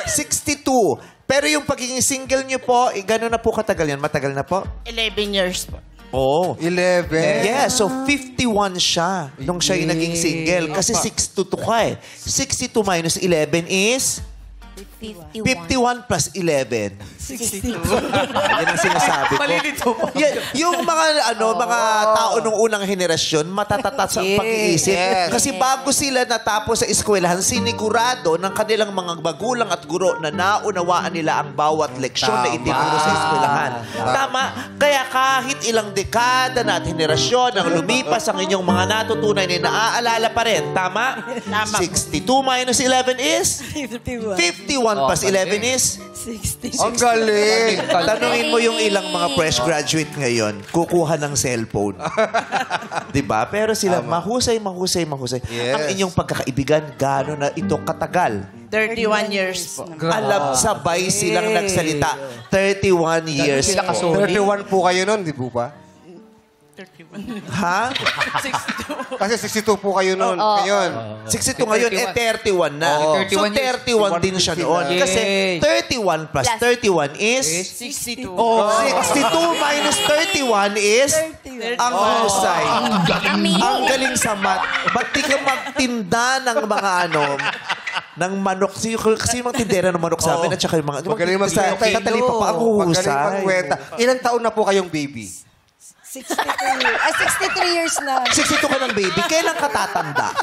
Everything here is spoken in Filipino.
62. Pero yung pagiging single nyo po, gano'n na po katagal yan? Matagal na po? 11 years po. Oh. 11. Yeah, so 51 siya nung siya yung naging single. Kasi 62 ka eh. 62 minus 11 is? 51 plus 11. 62. Yan ang sinasabi ko. Malilito po. Yung mga tao nung unang henerasyon, matatatat sa pag-iisip. Kasi bago sila natapos sa eskwelahan, sinigurado ng kanilang mga magulang at guro na naunawaan nila ang bawat leksyon na itinuro sa eskwelahan. Tama? Kaya kahit ilang dekada na at henerasyon ang lumipas ang inyong mga natutunan ay naaalala pa rin. Tama? Tama. 62 minus 11 is? 51 plus 11 is? 60. Ang galing. Tanungin mo yung ilang mga fresh graduate ngayon, kukuha ng cellphone. Diba? Pero sila mahusay. Yes. Ang inyong pagkakaibigan, gano'n na ito katagal. 31 years po. Alam, sabay silang nagsalita. 31 years Sila po. kasolid. 31 po kayo nun, di po ba? 31. Ha? 62. Kasi 62 po kayo nun. Ngayon. 62 ngayon, 31 na. Oo. So, 31 din siya noon. Yes. Kasi 31 plus 31 is? 62. 62 minus 31 is? Ang husay. Ang galing sa math. Ba't di ka magtinda ng mga ng manok? Kasi yung mga tindera ng manok sa amin at saka yung mga... Magaling sa talipa pa, ang Magaling husay. magkwenta. Ilang taon na po kayong baby? 63 years na. 62 ka ng baby, kailan ka tatanda?